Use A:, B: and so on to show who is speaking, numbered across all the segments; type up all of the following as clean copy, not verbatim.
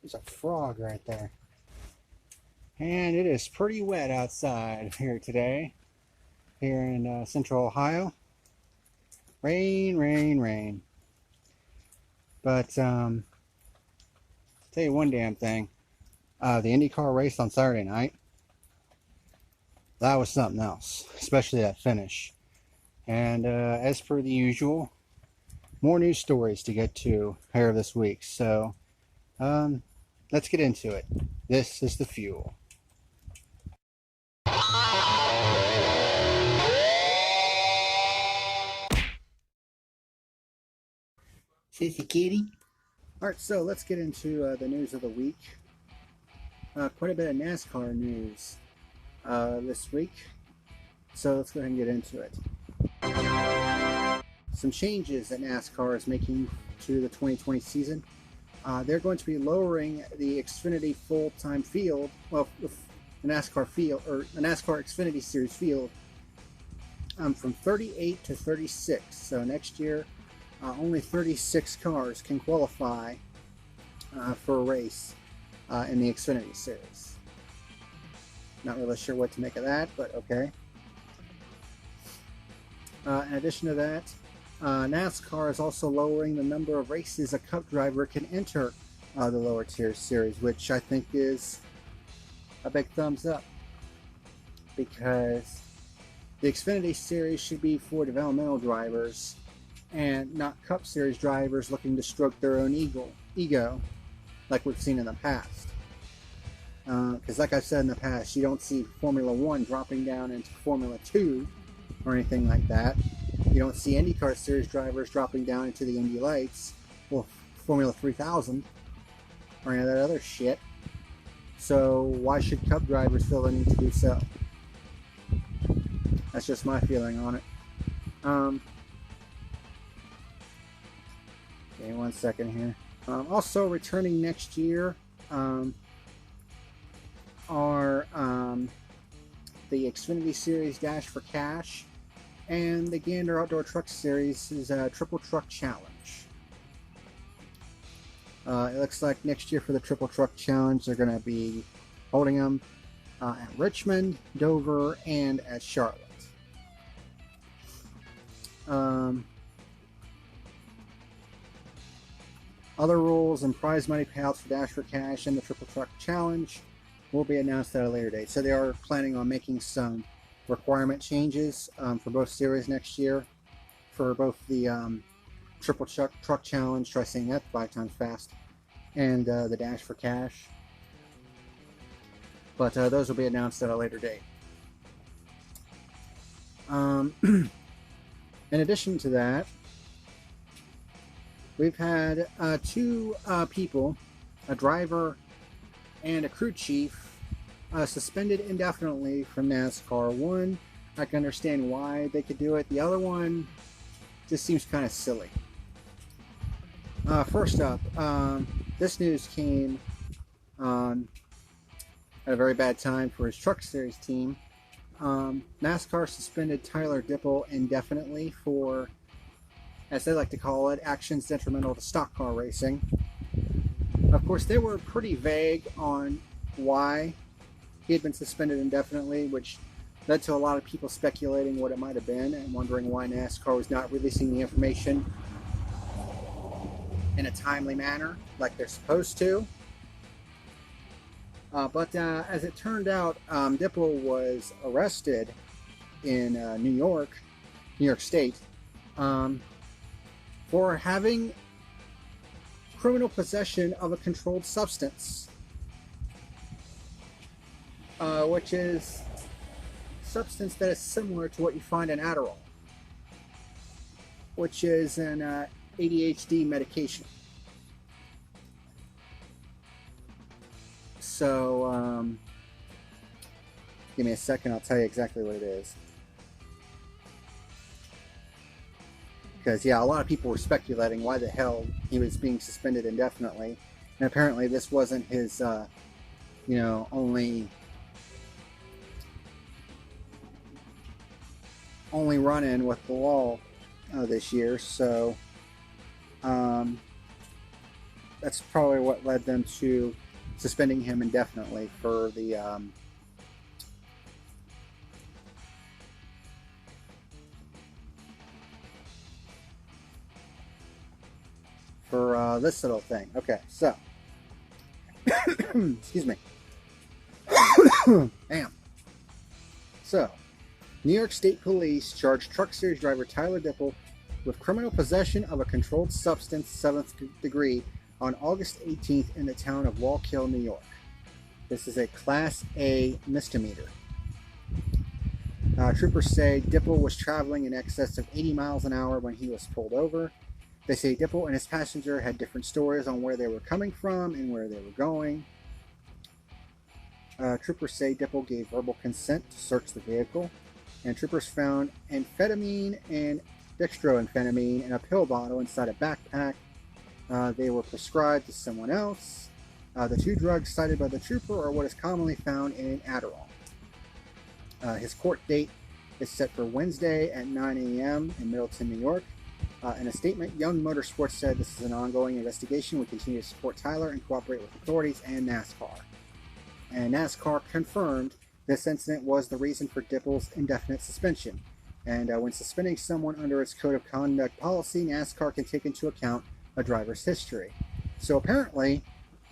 A: There's a frog right there. And it is pretty wet outside here today, here in central Ohio. Rain, rain, rain. But tell you one damn thing. The IndyCar race on Saturday night, that was something else, especially that finish. And as per the usual, more news stories to get to here this week. So let's get into it. This is the fuel. Sissy kitty. Alright, so let's get into the news of the week. Quite a bit of NASCAR news this week. So let's go ahead and get into it. Some changes that NASCAR is making to the 2020 season. They're going to be lowering the Xfinity full-time field, well, the NASCAR field, or the NASCAR Xfinity Series field, from 38 to 36. So next year, only 36 cars can qualify for a race in the Xfinity Series. Not really sure what to make of that, but okay. In addition to that, NASCAR is also lowering the number of races a Cup driver can enter the lower tier series, which I think is a big thumbs up, because the Xfinity Series should be for developmental drivers and not Cup Series drivers looking to stroke their own ego like we've seen in the past. Because like I've said in the past, you don't see Formula 1 dropping down into Formula 2 or anything like that. You don't see IndyCar Series drivers dropping down into the Indy Lights or Formula 3000 or any of that other shit. So why should Cup drivers feel the need to do so? That's just my feeling on it. Okay, 1 second here. Also returning next year are the Xfinity Series Dash for Cash and the Gander Outdoor Truck Series is a Triple Truck Challenge. It looks like next year for the Triple Truck Challenge they're going to be holding them at Richmond, Dover, and at Charlotte. Other rules and prize money payouts for Dash for Cash and the Triple Truck Challenge will be announced at a later date. So they are planning on making some requirement changes for both series next year, for both the Triple Truck Challenge, try saying that 5 times fast, and the Dash for Cash. But those will be announced at a later date. In addition to that, we've had 2 people, a driver and a crew chief, suspended indefinitely from NASCAR. One, I can understand why they could do it. The other one just seems kind of silly. First up, this news came at a very bad time for his Truck Series team. NASCAR suspended Tyler Dipple indefinitely for, as they like to call it, actions detrimental to stock car racing. Of course, they were pretty vague on why he had been suspended indefinitely, which led to a lot of people speculating what it might have been and wondering why NASCAR was not releasing the information in a timely manner like they're supposed to. But as it turned out, Dipple was arrested in New York State, for having criminal possession of a controlled substance, which is a substance that is similar to what you find in Adderall, which is an ADHD medication. So, give me a second, I'll tell you exactly what it is. Because, yeah, a lot of people were speculating why the hell he was being suspended indefinitely. And apparently this wasn't his, only run-in with the law this year. So, that's probably what led them to suspending him indefinitely for the this little thing. Okay, so excuse me. Damn. So, New York State Police charged Truck Series driver Tyler Dipple with criminal possession of a controlled substance, 7th degree, on August 18th in the town of Wallkill, New York. This is a Class A misdemeanor. Troopers say Dipple was traveling in excess of 80 miles an hour when he was pulled over. They say Dipple and his passenger had different stories on where they were coming from and where they were going. Troopers say Dipple gave verbal consent to search the vehicle, and troopers found amphetamine and dextroamphetamine in a pill bottle inside a backpack. They were prescribed to someone else. The two drugs cited by the trooper are what is commonly found in an Adderall. His court date is set for Wednesday at 9 a.m. in Middleton, New York. In a statement, Young Motorsports said, "This is an ongoing investigation. We continue to support Tyler and cooperate with authorities and NASCAR." And NASCAR confirmed this incident was the reason for Dipple's indefinite suspension. And when suspending someone under its code of conduct policy, NASCAR can take into account a driver's history. So apparently,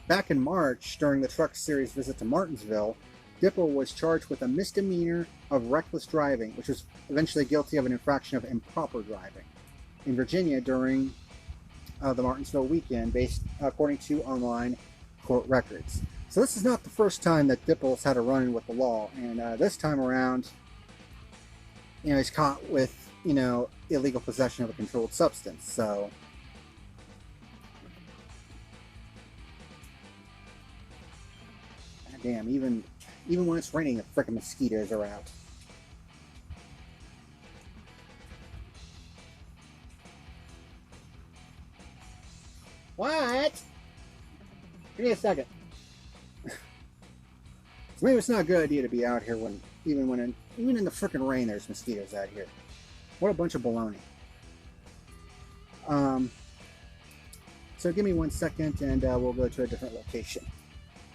A: back in March, during the Truck Series visit to Martinsville, Dipple was charged with a misdemeanor of reckless driving, which was eventually guilty of an infraction of improper driving in Virginia during the Martinsville weekend, based according to online court records. So this is not the first time that Dipple's had a run-in with the law, and this time around, he's caught with, illegal possession of a controlled substance. So, damn, even when it's raining, the frickin' mosquitoes are out. What? Give me a second. So maybe it's not a good idea to be out here even in the frickin' rain. There's mosquitoes out here. What a bunch of baloney. So give me 1 second, and we'll go to a different location.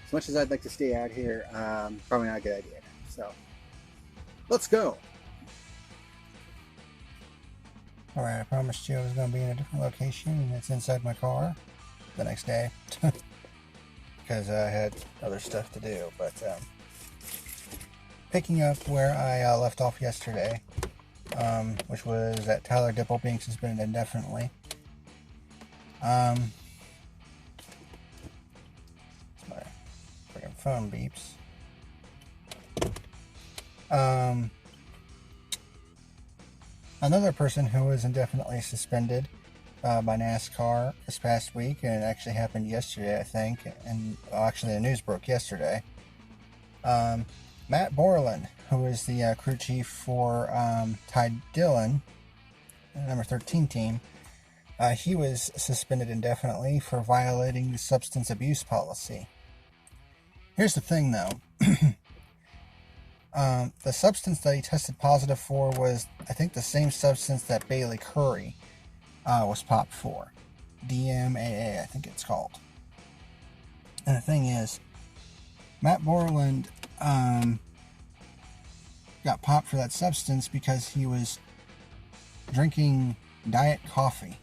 A: As much as I'd like to stay out here, probably not a good idea. So let's go. All right, I promised you I was going to be in a different location, and it's inside my car the next day because I had other stuff to do. But picking up where I left off yesterday, which was at Tyler Dipple being suspended indefinitely. My freaking phone beeps. Another person who was indefinitely suspended by NASCAR this past week, and it actually happened yesterday, I think, and actually the news broke yesterday. Matt Borland, who is the crew chief for Ty Dillon, number 13 team, he was suspended indefinitely for violating the substance abuse policy. Here's the thing, though. The substance that he tested positive for was, I think, the same substance that Bailey Curry was popped for. DMAA, I think it's called. And the thing is, Matt Borland got popped for that substance because he was drinking diet coffee.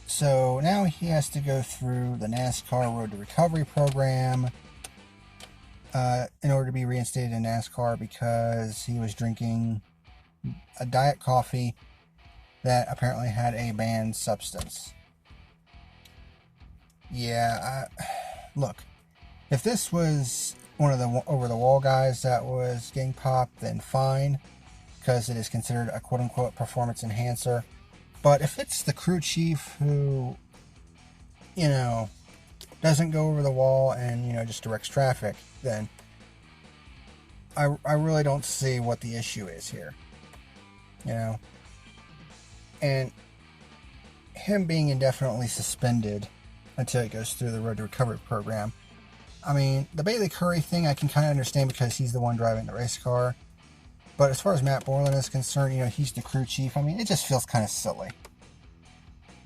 A: So now he has to go through the NASCAR Road to Recovery program in order to be reinstated in NASCAR because he was drinking a diet coffee that apparently had a banned substance. Yeah, look, if this was one of the over-the-wall guys that was getting popped, then fine, because it is considered a quote-unquote performance enhancer. But if it's the crew chief who, doesn't go over the wall and, just directs traffic, then I really don't see what the issue is here. And him being indefinitely suspended until he goes through the Road to Recovery program. I mean, the Bailey Curry thing I can kind of understand because he's the one driving the race car. But as far as Matt Borland is concerned, he's the crew chief. I mean, it just feels kind of silly.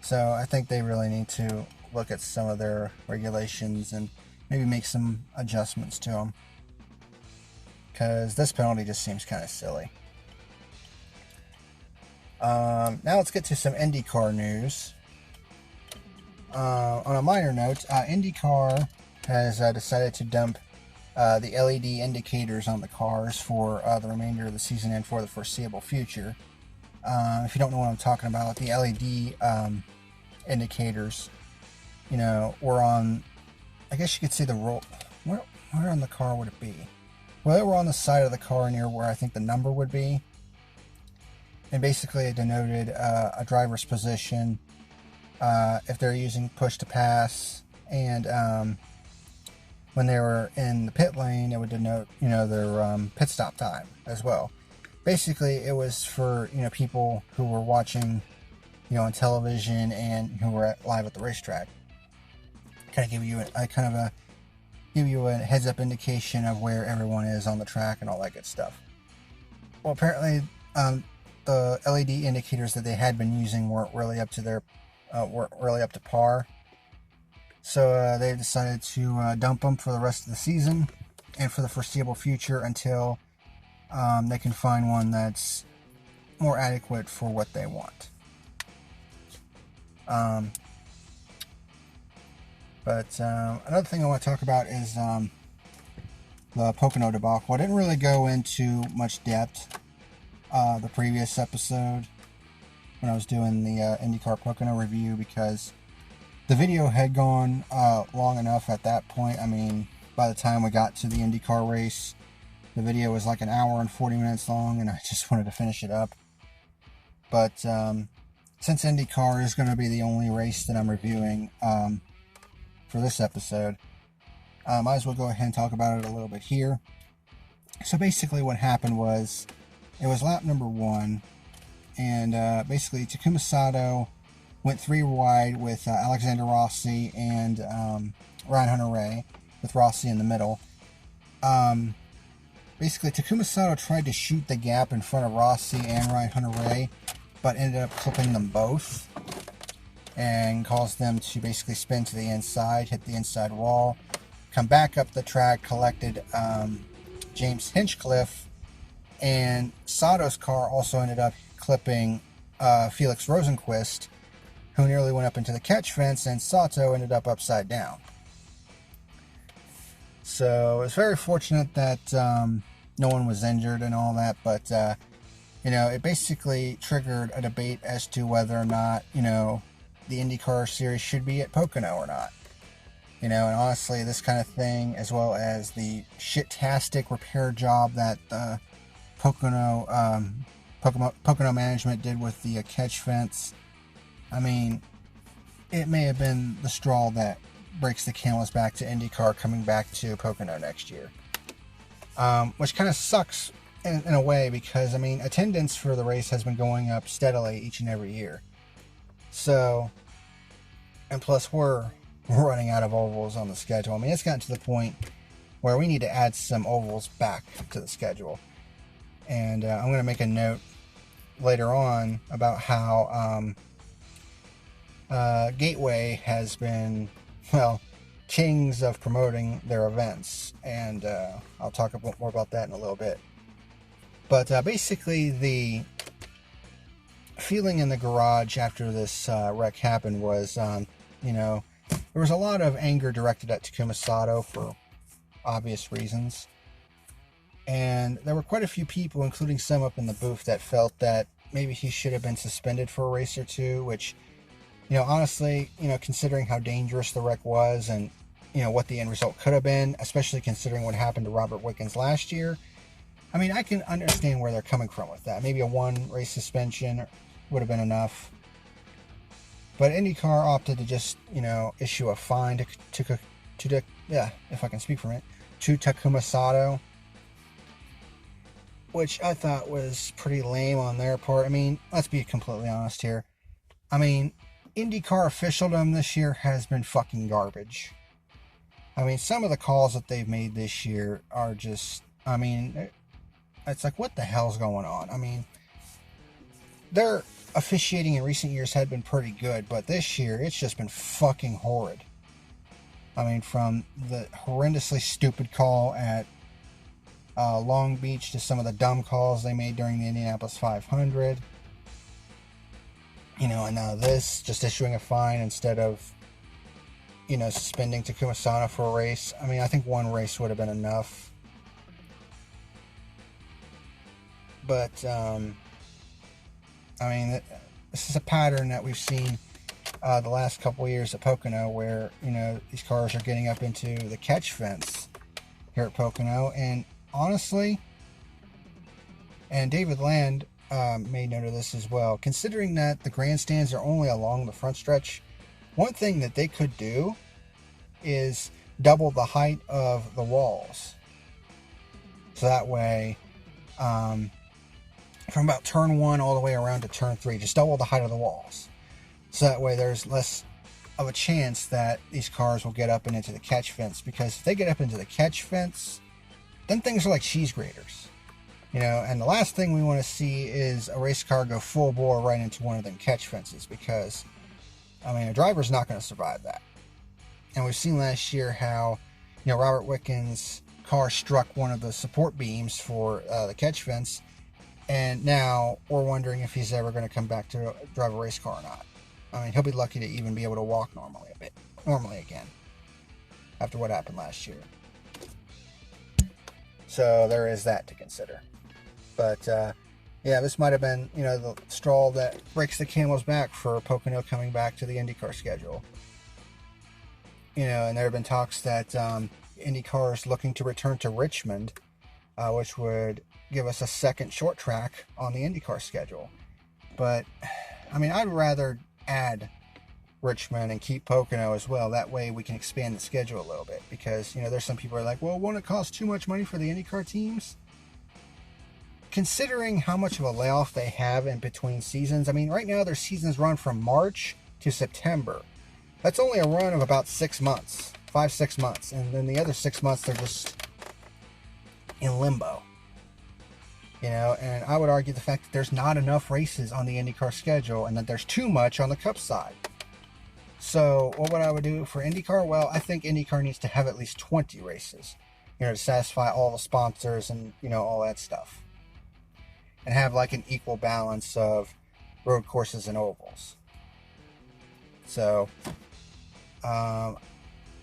A: So I think they really need to look at some of their regulations and maybe make some adjustments to them, because this penalty just seems kind of silly. Now let's get to some IndyCar news. On a minor note, IndyCar has decided to dump the LED indicators on the cars for the remainder of the season and for the foreseeable future. If you don't know what I'm talking about, the LED indicators, were on, I guess you could say the roll. Where on the car would it be? Well, they were on the side of the car near where I think the number would be. And basically it denoted a driver's position, if they're using push to pass, and when they were in the pit lane, it would denote, their pit stop time as well. Basically, it was for, people who were watching, on television and who were live at the racetrack. Kind of give you a heads up indication of where everyone is on the track and all that good stuff. Well, apparently, the LED indicators that they had been using weren't really up to par. So they decided to dump them for the rest of the season and for the foreseeable future until they can find one that's more adequate for what they want. But another thing I want to talk about is the Pocono debacle. I didn't really go into much depth the previous episode when I was doing the IndyCar Pocono review, because the video had gone long enough at that point. I mean, by the time we got to the IndyCar race, the video was like an hour and 40 minutes long, and I just wanted to finish it up. But since IndyCar is going to be the only race that I'm reviewing for this episode, might as well go ahead and talk about it a little bit here. So basically what happened was, it was lap number 1, and basically Takuma Sato went 3 wide with Alexander Rossi and Ryan Hunter-Reay, with Rossi in the middle. Basically, Takuma Sato tried to shoot the gap in front of Rossi and Ryan Hunter-Reay, but ended up clipping them both and caused them to basically spin to the inside, hit the inside wall, come back up the track, collected James Hinchcliffe, and Sato's car also ended up clipping Felix Rosenquist, who nearly went up into the catch fence, and Sato ended up upside down. So it's very fortunate that no one was injured and all that, but it basically triggered a debate as to whether or not, the IndyCar series should be at Pocono or not. And honestly, this kind of thing, as well as the shit-tastic repair job that Pocono management did with the catch fence, I mean, it may have been the straw that breaks the camel's back to IndyCar coming back to Pocono next year. Which kind of sucks in a way, because, I mean, attendance for the race has been going up steadily each and every year. So, and plus we're running out of ovals on the schedule. I mean, it's gotten to the point where we need to add some ovals back to the schedule. And I'm going to make a note later on about how Gateway has been, kings of promoting their events, and I'll talk a bit more about that in a little bit. But basically, the feeling in the garage after this wreck happened was, there was a lot of anger directed at Takuma Sato for obvious reasons, and there were quite a few people, including some up in the booth, that felt that maybe he should have been suspended for a race or two, which, honestly, considering how dangerous the wreck was and, what the end result could have been, especially considering what happened to Robert Wickens last year, I mean, I can understand where they're coming from with that. Maybe a 1 race suspension would have been enough. But IndyCar opted to just, issue a fine to if I can speak from it, to Takuma Sato, which I thought was pretty lame on their part. I mean, let's be completely honest here. I mean, IndyCar officialdom this year has been fucking garbage. I mean, some of the calls that they've made this year are just, it's like, what the hell's going on? I mean, they're officiating in recent years had been pretty good, but this year it's just been fucking horrid. I mean, from the horrendously stupid call at Long Beach to some of the dumb calls they made during the Indianapolis 500. And now this, just issuing a fine instead of, suspending Takuma Sato for a race. I mean, I think one race would have been enough. But, this is a pattern that we've seen the last couple of years at Pocono where, these cars are getting up into the catch fence here at Pocono. And honestly, and David Land made note of this as well, considering that the grandstands are only along the front stretch, one thing that they could do is double the height of the walls. So that way, from about turn 1 all the way around to turn 3, just double the height of the walls. So that way there's less of a chance that these cars will get up and into the catch fence. Because if they get up into the catch fence, then things are like cheese graters. And the last thing we want to see is a race car go full bore right into one of them catch fences. Because, a driver's not going to survive that. And we've seen last year how, Robert Wickens' car struck one of the support beams for the catch fence. And now we're wondering if he's ever going to come back to drive a race car or not. He'll be lucky to even be able to walk normally again, after what happened last year. So there is that to consider. But, this might have been, the straw that breaks the camel's back for Pocono coming back to the IndyCar schedule. And there have been talks that IndyCar is looking to return to Richmond, which would give us a second short track on the IndyCar schedule. But, I'd rather add Richmond and keep Pocono as well. That way we can expand the schedule a little bit. Because, there's some people who are like, well, won't it cost too much money for the IndyCar teams? Considering how much of a layoff they have in between seasons, right now their seasons run from March to September. That's only a run of about 6 months, 5-6 months. And then the other 6 months, they're just in limbo. And I would argue the fact that there's not enough races on the IndyCar schedule and that there's too much on the Cup side. So what would I would do for IndyCar? Well, I think IndyCar needs to have at least 20 races, to satisfy all the sponsors and, all that stuff. And have like an equal balance of road courses and ovals. So, I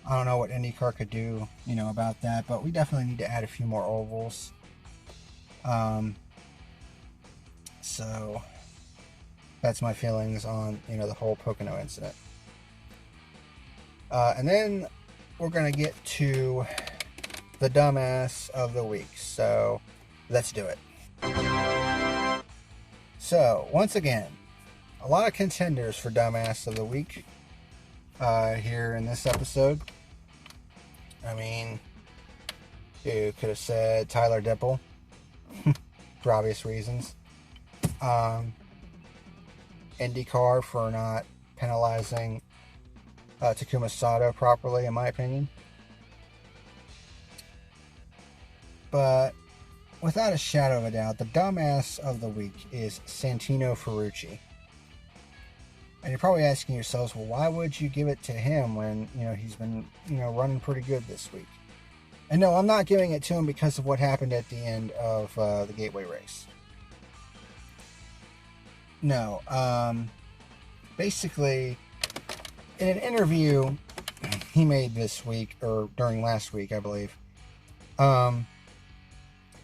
A: don't know what IndyCar could do, about that, but we definitely need to add a few more ovals. So that's my feelings on, the whole Pocono incident. And then we're going to get to the dumbass of the week. So let's do it. So once again, a lot of contenders for dumbass of the week, here in this episode. You could have said Tyler Dippel. For obvious reasons. IndyCar for not penalizing Takuma Sato properly, in my opinion. But without a shadow of a doubt, the dumbass of the week is Santino Ferrucci. And you're probably asking yourselves, well, why would you give it to him when, he's been, running pretty good this week? And no, I'm not giving it to him because of what happened at the end of the Gateway race. No, basically, in an interview he made this week, or during last week, I believe,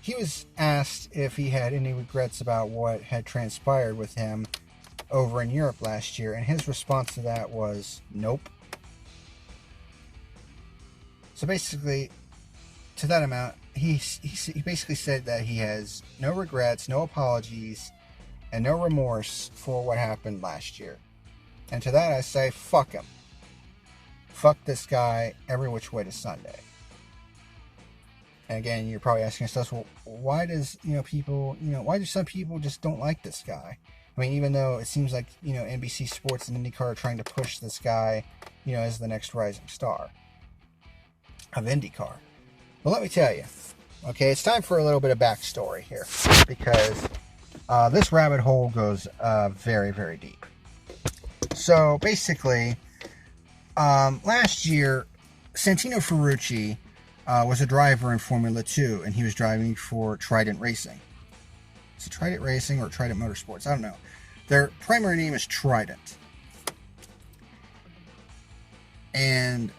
A: he was asked if he had any regrets about what had transpired with him over in Europe last year, and his response to that was, nope. So basically, to that amount, he basically said that he has no regrets, no apologies, and no remorse for what happened last year. And to that I say, fuck him. Fuck this guy every which way to Sunday. And again, you're probably asking yourself, well, why does, why do some people just don't like this guy? Even though it seems like, NBC Sports and IndyCar are trying to push this guy, as the next rising star of IndyCar. Well, let me tell you, okay, it's time for a little bit of backstory here, because This rabbit hole goes very, very deep. So basically, last year, Santino Ferrucci was a driver in Formula 2, and he was driving for Trident Racing. Is it Trident Racing or Trident Motorsports? I don't know. Their primary name is Trident. And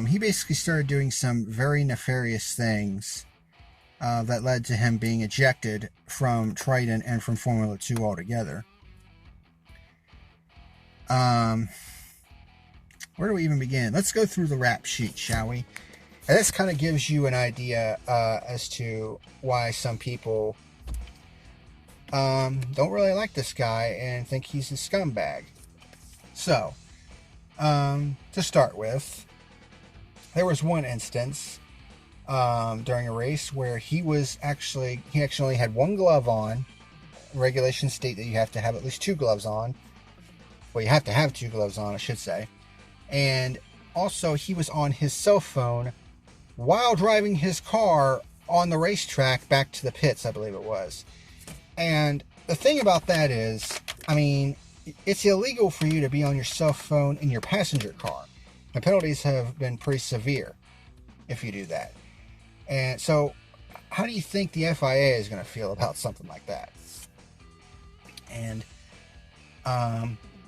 A: he basically started doing some very nefarious things that led to him being ejected from Trident and from Formula 2 altogether. Where do we even begin? Let's go through the rap sheet, shall we? And this kind of gives you an idea as to why some people don't really like this guy and think he's a scumbag. So, to start with, there was one instance during a race where he actually had one glove on. Regulations state that you have to have at least two gloves on. Well, you have to have two gloves on, I should say. And also, he was on his cell phone while driving his car on the racetrack back to the pits, I believe it was. And the thing about that is, I mean, it's illegal for you to be on your cell phone in your passenger car. The penalties have been pretty severe if you do that. And so, how do you think the FIA is going to feel about something like that? And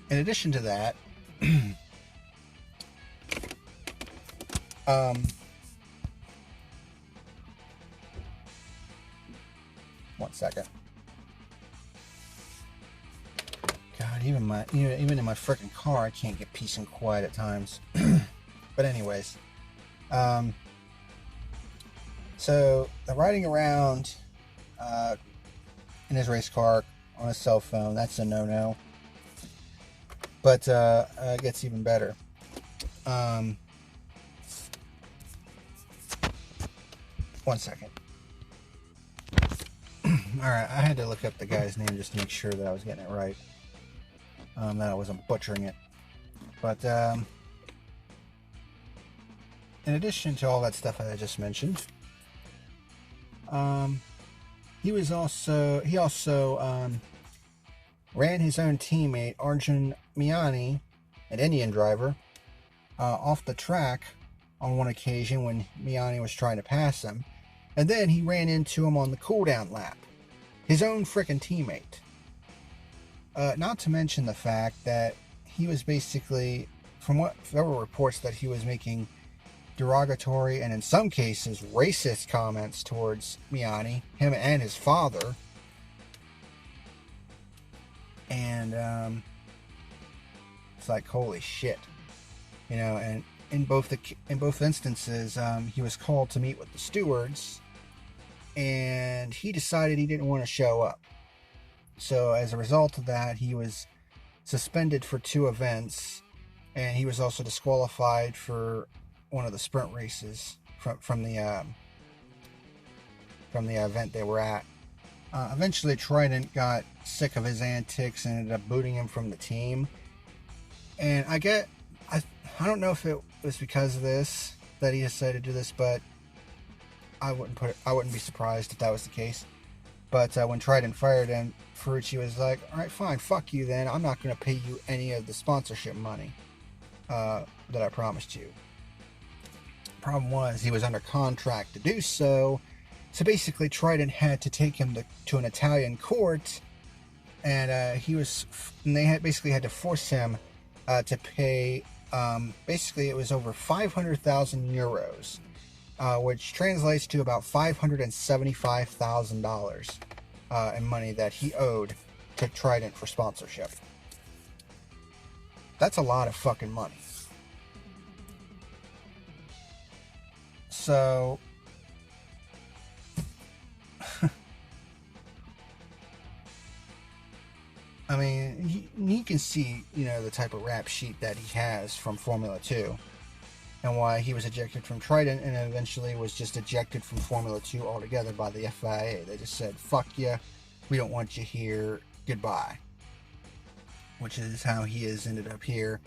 A: in addition to that, one second. God, even in my freaking car, I can't get peace and quiet at times. But anyways, so the riding around in his race car on his cell phone, that's a no-no. But it gets even better. One second. Alright, I had to look up the guy's name just to make sure that I was getting it right. That I wasn't butchering it. But, in addition to all that stuff I just mentioned, he also ran his own teammate, Arjun Miani, an Indian driver, off the track on one occasion when Miani was trying to pass him. And then he ran into him on the cooldown lap. His own frickin' teammate. Not to mention the fact that he was basically, there were reports that he was making derogatory and in some cases racist comments towards Miani, him and his father. And it's like, holy shit. You know, and in both instances, he was called to meet with the stewards, and he decided he didn't want to show up. So as a result of that, he was suspended for 2 events, and he was also disqualified for one of the sprint races from the event they were at. Eventually, Trident got sick of his antics and ended up booting him from the team. And I don't know if it was because of this that he decided to do this, but I wouldn't be surprised if that was the case. But when Trident fired him, Ferrucci was like, all right, fine, fuck you then. I'm not going to pay you any of the sponsorship money that I promised you. Problem was, he was under contract to do so. So basically, Trident had to take him to an Italian court, and they basically had to force him to pay. Basically, it was over 500,000 euros, which translates to about $575,000 in money that he owed to Trident for sponsorship. That's a lot of fucking money. So, I mean, you can see, the type of rap sheet that he has from Formula 2 and why he was ejected from Trident and eventually was just ejected from Formula 2 altogether by the FIA. They just said, fuck you, we don't want you here, goodbye. Which is how he has ended up here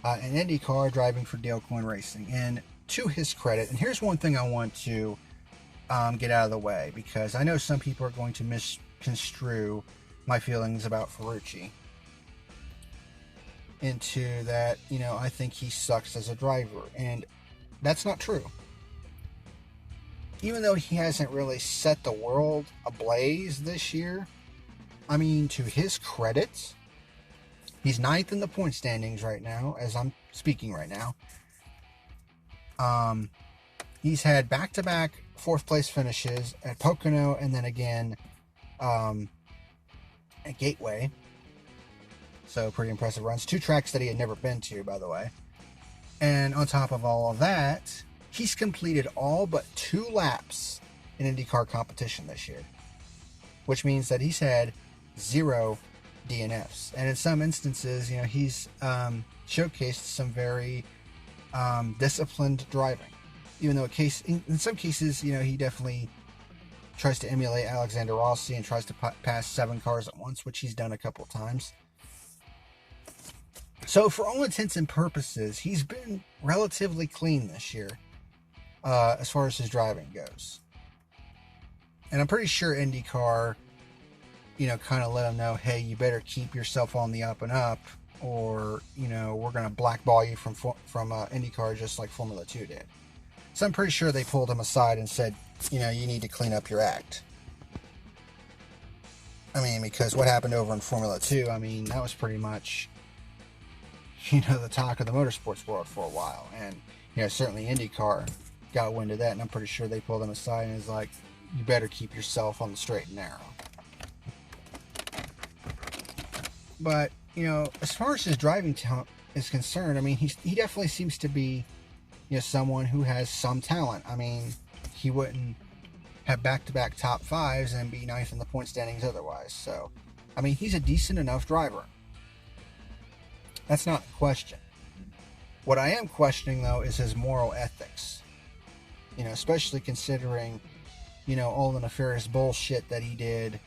A: in IndyCar driving for Dale Coyne Racing. And to his credit, and here's one thing I want to get out of the way, because I know some people are going to misconstrue my feelings about Ferrucci into that, I think he sucks as a driver. And that's not true. Even though he hasn't really set the world ablaze this year, I mean, to his credit, he's 9th in the point standings right now, as I'm speaking right now. He's had back-to-back 4th place finishes at Pocono and then again at Gateway. So pretty impressive runs. 2 tracks that he had never been to, by the way. And on top of all of that, he's completed all but 2 laps in IndyCar competition this year, which means that he's had 0 DNFs. And in some instances, he's showcased some very disciplined driving. Even though in some cases, he definitely tries to emulate Alexander Rossi and tries to pass 7 cars at once, which he's done a couple of times. So for all intents and purposes, he's been relatively clean this year as far as his driving goes. And I'm pretty sure IndyCar, kind of let him know, hey, you better keep yourself on the up and up, or, we're going to blackball you from IndyCar just like Formula 2 did. So I'm pretty sure they pulled him aside and said, you need to clean up your act. I mean, because what happened over in Formula 2, I mean, that was pretty much, the talk of the motorsports world for a while. And, certainly IndyCar got wind of that, and I'm pretty sure they pulled him aside and is like, you better keep yourself on the straight and narrow. But, as far as his driving talent is concerned, I mean, he definitely seems to be, someone who has some talent. I mean, he wouldn't have back-to-back top 5s and be 9th in the point standings otherwise. So, I mean, he's a decent enough driver. That's not the question. What I am questioning, though, is his moral ethics. Especially considering, all the nefarious bullshit that he did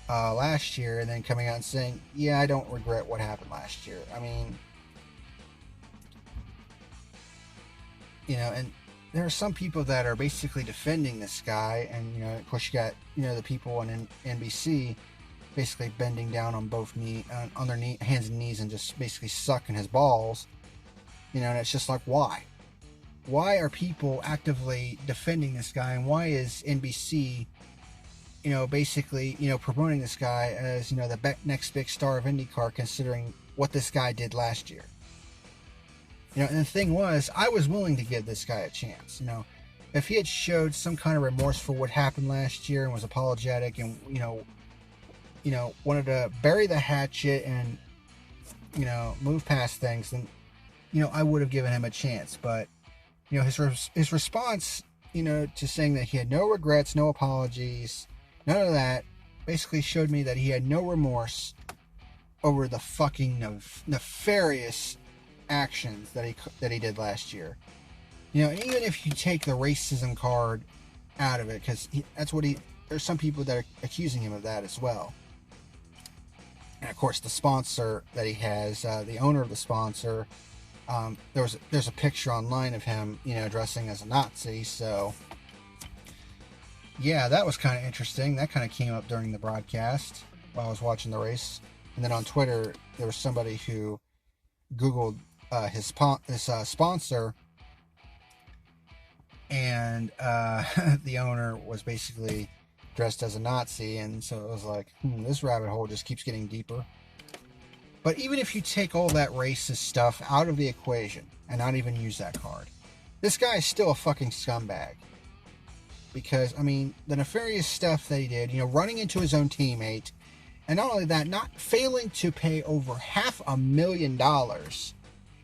A: last year, and then coming out and saying, yeah, I don't regret what happened last year. I mean, and there are some people that are basically defending this guy, and, of course you got, the people on NBC basically bending down on on their hands and knees and just basically sucking his balls, and it's just like, why? Why are people actively defending this guy, and why is NBC, basically, promoting this guy as, the next big star of IndyCar, considering what this guy did last year? And the thing was, I was willing to give this guy a chance. If he had showed some kind of remorse for what happened last year and was apologetic and, wanted to bury the hatchet and, move past things, then, I would have given him a chance. But, his response, to saying that he had no regrets, no apologies, none of that, basically showed me that he had no remorse over the fucking nefarious actions that he did last year. And even if you take the racism card out of it, because there's some people that are accusing him of that as well. And of course, the sponsor that he has, the owner of the sponsor, there's a picture online of him, dressing as a Nazi. So yeah, that was kind of interesting. That kind of came up during the broadcast while I was watching the race. And then on Twitter, there was somebody who Googled his sponsor, and the owner was basically dressed as a Nazi, and so it was like, this rabbit hole just keeps getting deeper. But even if you take all that racist stuff out of the equation and not even use that card, this guy is still a fucking scumbag. Because, I mean, the nefarious stuff that he did, running into his own teammate, and not only that, not failing to pay over $500,000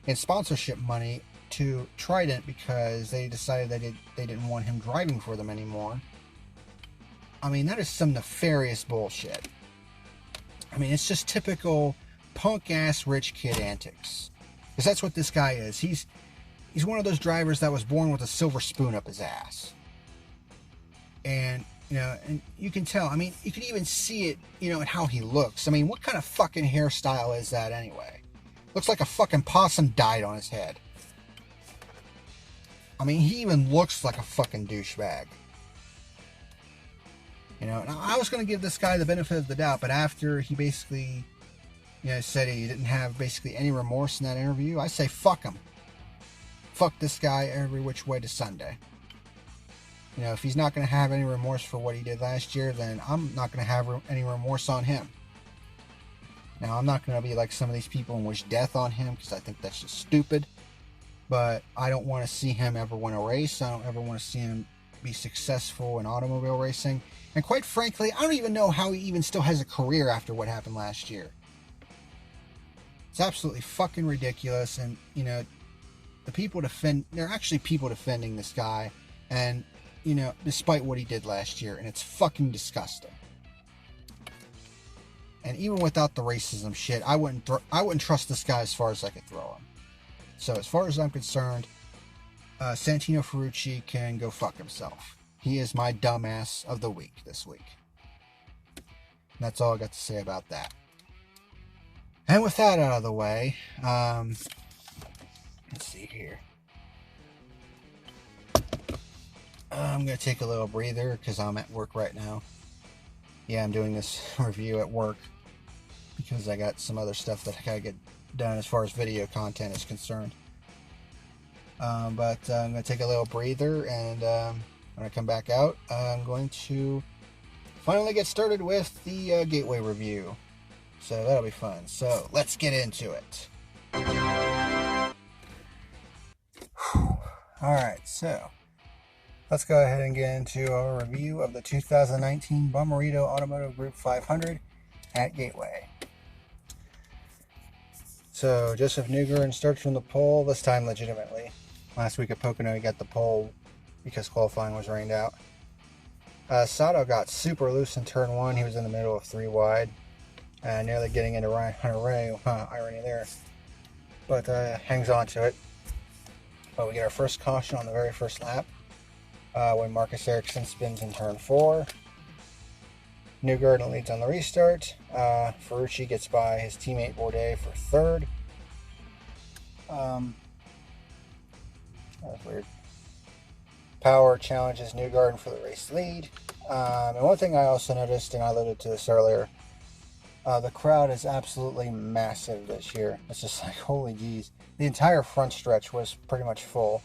A: in sponsorship money to Trident because they decided they didn't want him driving for them anymore. I mean, that is some nefarious bullshit. I mean, it's just typical punk-ass rich kid antics. Because that's what this guy is. He's one of those drivers that was born with a silver spoon up his ass. And, and you can tell, I mean, you can even see it, in how he looks. I mean, what kind of fucking hairstyle is that anyway? Looks like a fucking possum died on his head. I mean, he even looks like a fucking douchebag. You know, now I was going to give this guy the benefit of the doubt, but after he basically, said he didn't have basically any remorse in that interview, I say fuck him. Fuck this guy every which way to Sunday. You know, if he's not going to have any remorse for what he did last year, then I'm not going to have any remorse on him. Now, I'm not going to be like some of these people and wish death on him, because I think that's just stupid. But I don't want to see him ever win a race. I don't ever want to see him be successful in automobile racing. And quite frankly, I don't even know how he even still has a career after what happened last year. It's absolutely fucking ridiculous. And, the people there are actually people defending this guy. And, despite what he did last year. And it's fucking disgusting. And even without the racism shit, I wouldn't trust this guy as far as I could throw him. So as far as I'm concerned, Santino Ferrucci can go fuck himself. He is my dumbass of the week this week. And that's all I got to say about that. And with that out of the way, let's see here. I'm going to take a little breather because I'm at work right now. Yeah, I'm doing this review at work because I got some other stuff that I gotta get done as far as video content is concerned. But I'm going to take a little breather, and when I come back out, I'm going to finally get started with the Gateway review. So that'll be fun. So let's get into it. Alright, so let's go ahead and get into a review of the 2019 Bommarito Automotive Group 500 at Gateway. So Joseph Newgarden starts from the pole, this time legitimately. Last week at Pocono he got the pole because qualifying was rained out. Sato got super loose in turn 1. He was in the middle of 3 wide. Nearly getting into Ryan Hunter-Reay. Irony there. But hangs on to it. But we get our first caution on the very first lap. When Marcus Ericsson spins in turn 4. Newgarden leads on the restart. Ferrucci gets by his teammate Bourdais for 3rd. That was weird. Power challenges Newgarden for the race lead. And one thing I also noticed, and I alluded to this earlier, the crowd is absolutely massive this year. It's just like, holy geez. The entire front stretch was pretty much full.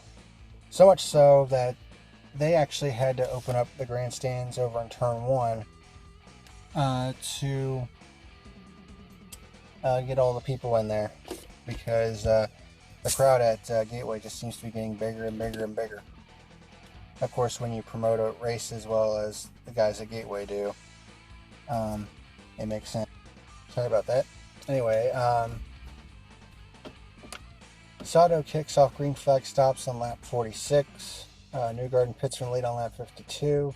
A: So much so that they actually had to open up the grandstands over in turn 1 to get all the people in there, because the crowd at Gateway just seems to be getting bigger and bigger and bigger. Of course, when you promote a race as well as the guys at Gateway do, it makes sense. Sorry about that. Anyway, Sato kicks off green flag stops on lap 46. Newgarden pits from lead on lap 52.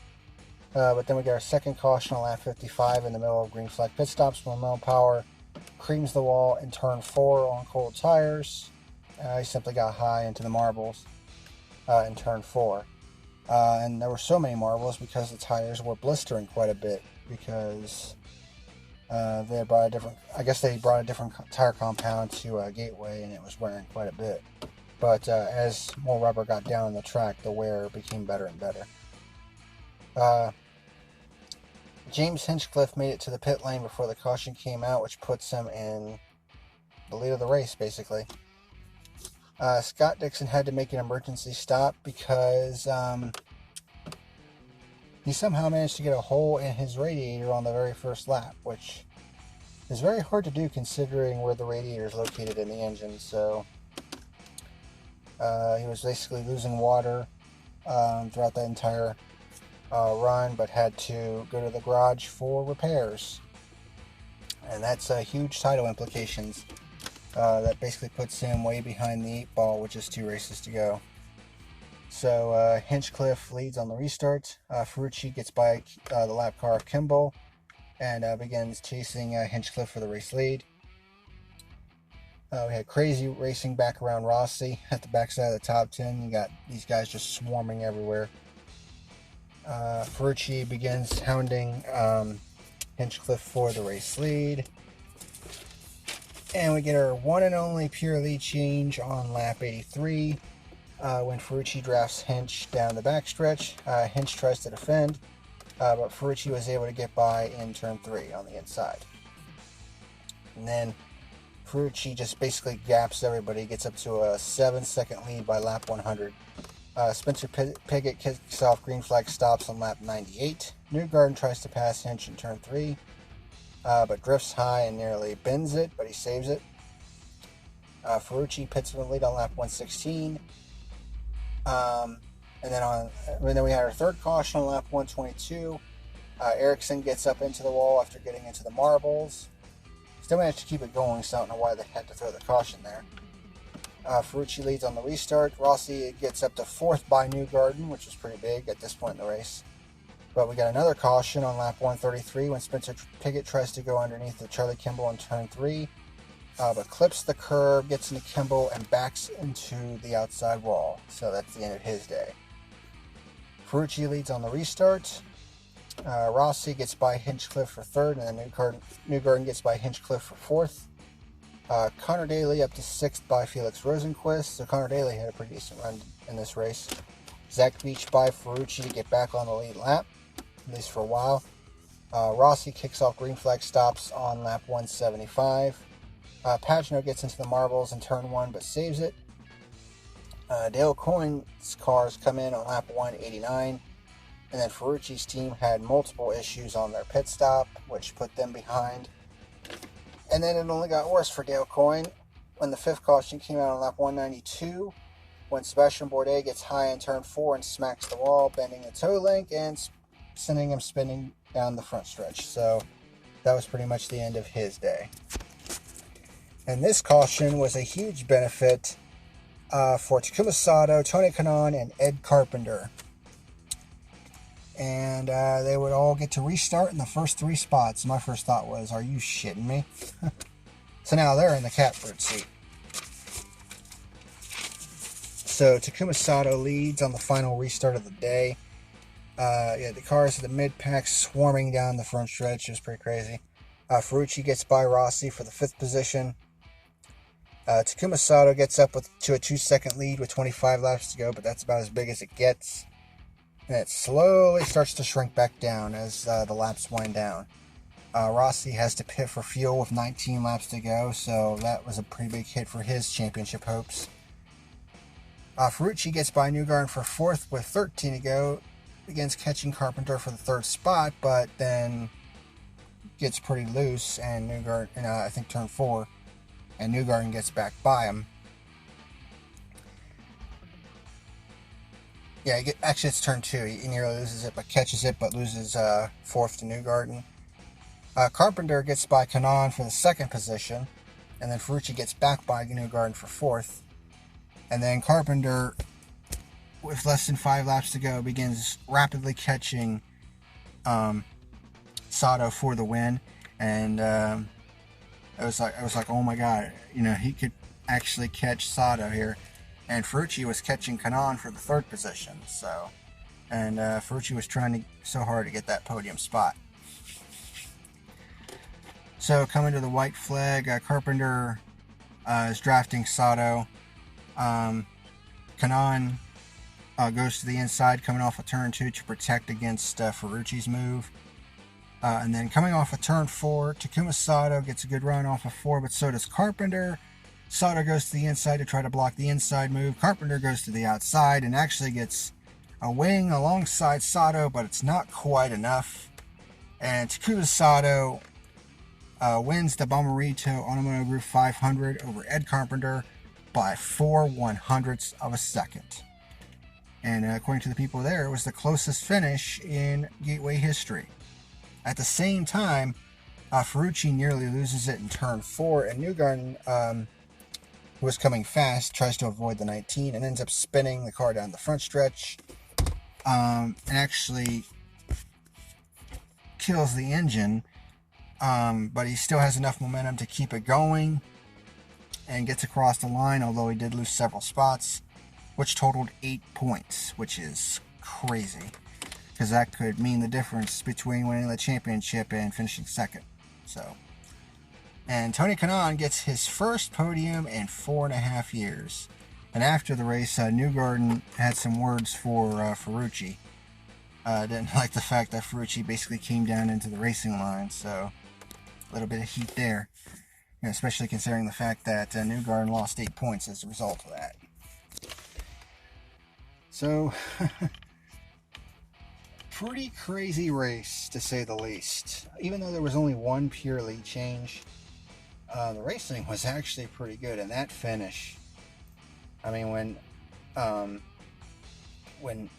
A: But then we get our second caution on lap 55 in the middle of green flag pit stops. Momentum Power creams the wall in turn 4 on cold tires. He simply got high into the marbles in turn 4. And there were so many marbles because the tires were blistering quite a bit, because they brought a different, I guess they brought a different tire compound to Gateway, and it was wearing quite a bit. But as more rubber got down on the track, the wear became better and better. James Hinchcliffe made it to the pit lane before the caution came out, which puts him in the lead of the race, basically. Scott Dixon had to make an emergency stop because he somehow managed to get a hole in his radiator on the very first lap, which is very hard to do considering where the radiator is located in the engine. So he was basically losing water throughout that entire run, but had to go to the garage for repairs. And that's huge title implications. That basically puts him way behind the 8 ball with just 2 races to go. So Hinchcliffe leads on the restart. Ferrucci gets by the lap car of Kimball and begins chasing Hinchcliffe for the race lead. We had crazy racing back around Rossi at the backside of the top 10. You got these guys just swarming everywhere. Ferrucci begins hounding Hinchcliffe for the race lead. And we get our one and only pure lead change on lap 83 when Ferrucci drafts Hinch down the backstretch. Hinch tries to defend, but Ferrucci was able to get by in turn 3 on the inside. And then Ferrucci just basically gaps everybody, gets up to a 7-second lead by lap 100. Spencer Pigot kicks off green flag stops on lap 98. Newgarden tries to pass Hinch in turn 3, but drifts high and nearly bends it, but he saves it. Ferrucci pits from the lead on lap 116. And then we had our third caution on lap 122. Ericsson gets up into the wall after getting into the marbles. Still managed to keep it going, so I don't know why they had to throw the caution there. Ferrucci leads on the restart. Rossi gets up to 4th by Newgarden, which is pretty big at this point in the race. But we got another caution on lap 133 when Spencer Pigot tries to go underneath the Charlie Kimball in turn 3. But clips the curb, gets into Kimball, and backs into the outside wall. So that's the end of his day. Ferrucci leads on the restart. Rossi gets by Hinchcliffe for 3rd, and then Newgarden gets by Hinchcliffe for 4th. Connor Daly up to 6th by Felix Rosenquist. So Connor Daly had a pretty decent run in this race. Zach Beach by Ferrucci to get back on the lead lap, at least for a while. Rossi kicks off green flag stops on lap 175. Pagano gets into the marbles in turn 1 but saves it. Dale Coyne's cars come in on lap 189. And then Ferrucci's team had multiple issues on their pit stop, which put them behind. And then it only got worse for Dale Coyne when the 5th caution came out on lap 192, when Sebastian Bourdais gets high in turn 4 and smacks the wall, bending the toe link and sending him spinning down the front stretch. So that was pretty much the end of his day. And this caution was a huge benefit for Takuma Sato, Tony Kanaan, and Ed Carpenter. And they would all get to restart in the first 3 spots. My first thought was, are you shitting me? So now they're in the catbird seat. So Takuma Sato leads on the final restart of the day. The cars at the mid-pack swarming down the front stretch. It was pretty crazy. Ferrucci gets by Rossi for the 5th position. Takuma Sato gets up to a 2-second lead with 25 laps to go, but that's about as big as it gets. And it slowly starts to shrink back down as the laps wind down. Rossi has to pit for fuel with 19 laps to go, so that was a pretty big hit for his championship hopes. Ferrucci gets by Newgarden for 4th with 13 to go, begins catching Carpenter for the 3rd spot, but then gets pretty loose, and Newgarden, I think turn 4, and Newgarden gets back by him. Yeah, actually it's turn 2. He nearly loses it, but catches it, but loses 4th to Newgarden. Carpenter gets by Kanaan for the 2nd position, and then Ferrucci gets back by Newgarden for 4th. And then Carpenter, with less than 5 laps to go, begins rapidly catching Sato for the win. And I was like, oh my god, he could actually catch Sato here. And Ferrucci was catching Kanaan for the 3rd position. And Ferrucci was trying so hard to get that podium spot. So coming to the white flag, Carpenter is drafting Sato. Kanaan goes to the inside, coming off of turn 2 to protect against Ferrucci's move. And then coming off of turn 4, Takuma Sato gets a good run off of 4, but so does Carpenter. Sato goes to the inside to try to block the inside move. Carpenter goes to the outside and actually gets a wing alongside Sato, but it's not quite enough. And Takuma Sato wins the Bommarito Automotive Group 500 over Ed Carpenter by 4/100ths of a second. And according to the people there, it was the closest finish in Gateway history. At the same time, Ferrucci nearly loses it in turn 4, and Newgarden, who was coming fast, tries to avoid the 19 and ends up spinning the car down the front stretch, and actually kills the engine, but he still has enough momentum to keep it going and gets across the line, although he did lose several spots, which totaled 8 points, which is crazy, because that could mean the difference between winning the championship and finishing 2nd. And Tony Kanaan gets his first podium in 4.5 years. And after the race, Newgarden had some words for Ferrucci. I didn't like the fact that Ferrucci basically came down into the racing line, so a little bit of heat there. You know, especially considering the fact that Newgarden lost 8 points as a result of that. So, pretty crazy race to say the least. Even though there was only one pure lead change, the racing was actually pretty good. And that finish, I mean, when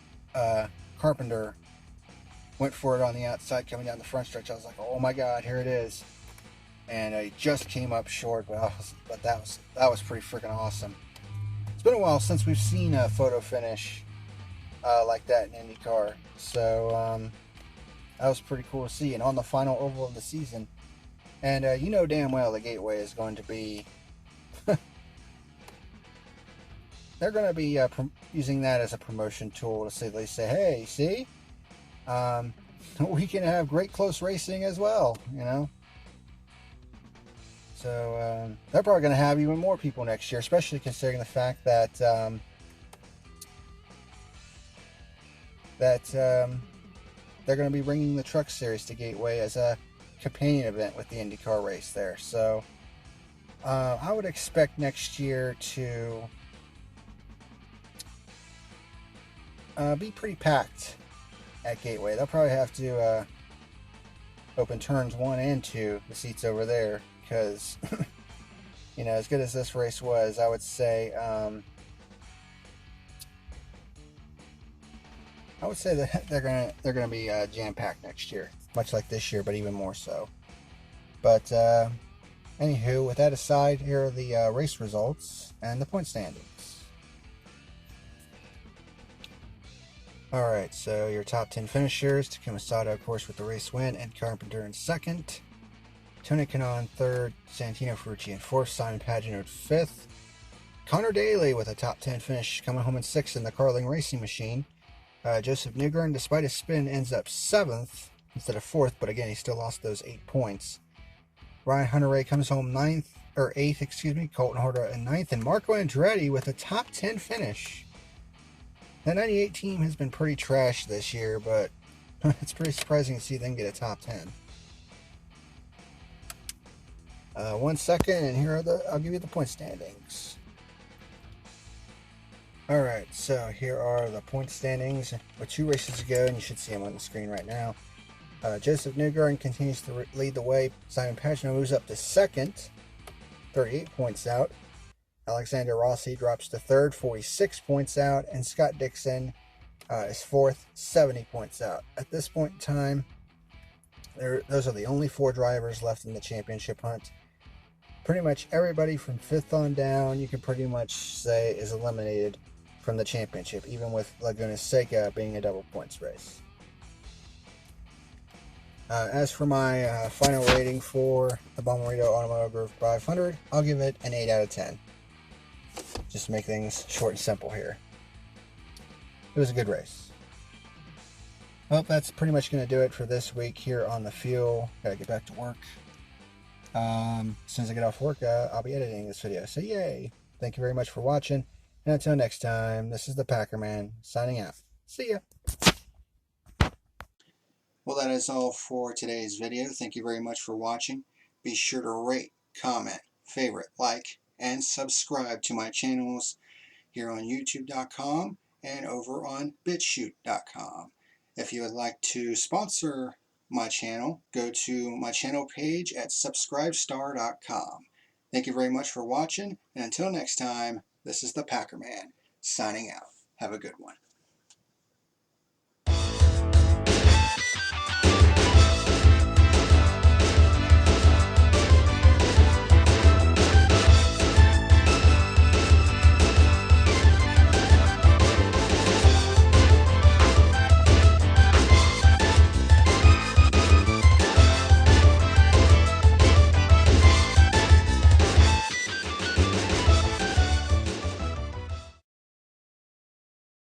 A: Carpenter went for it on the outside coming down the front stretch, I was like, oh my god, here it is. And he just came up short, but that was pretty freaking awesome. It's been a while since we've seen a photo finish like that in IndyCar, so that was pretty cool to see. And on the final oval of the season, and you know damn well the Gateway is going to be they're going to be using that as a promotion tool to say, hey, see, we can have great close racing as well, you know. So they're probably going to have even more people next year, especially considering the fact that they're going to be bringing the Truck Series to Gateway as a companion event with the IndyCar race there. So I would expect next year to be pretty packed at Gateway. They'll probably have to open turns 1 and 2, the seats over there, because you know, as good as this race was, I would say that they're gonna be jam-packed next year, much like this year, but even more so. But anywho, with that aside, here are the race results and the point standings. Alright, so your top 10 finishers: Takuma Sato, of course, with the race win, and Carpenter in second, Tony Kanaan third, Santino Ferrucci in fourth, Simon Pagenaud fifth, Connor Daly with a top 10 finish, coming home in sixth in the Carling Racing Machine. Joseph Newgarden, despite his spin, ends up 7th instead of 4th, but again, he still lost those 8 points. Ryan Hunter-Reay comes home 8th, Colton Horta in 9th, and Marco Andretti with a top 10 finish. The 98 team has been pretty trash this year, but it's pretty surprising to see them get a top 10. 1 second, and I'll give you the point standings. Alright, so here are the point standings with 2 races to go, and you should see them on the screen right now. Joseph Newgarden continues to lead the way. Simon Pagenaud moves up to second, 38 points out. Alexander Rossi drops to third, 46 points out. And Scott Dixon is fourth, 70 points out. At this point in time, those are the only 4 drivers left in the championship hunt. Pretty much everybody from 5th on down, you can pretty much say, is eliminated from the championship, even with Laguna Seca being a double points race. As for my final rating for the Bommarito Automotive 500, I'll give it an 8 out of 10. Just to make things short and simple here. It was a good race. Well, that's pretty much going to do it for this week here on the Fuel. Gotta get back to work. As soon as I get off work, I'll be editing this video. So yay! Thank you very much for watching. And until next time, this is the PackerMan signing out. See ya! Well, that is all for today's video. Thank you very much for watching. Be sure to rate, comment, favorite, like, and subscribe to my channels here on YouTube.com and over on BitChute.com. If you would like to sponsor my channel, go to my channel page at subscribestar.com. Thank you very much for watching, and until next time, this is the PackerMan signing out. Have a good one.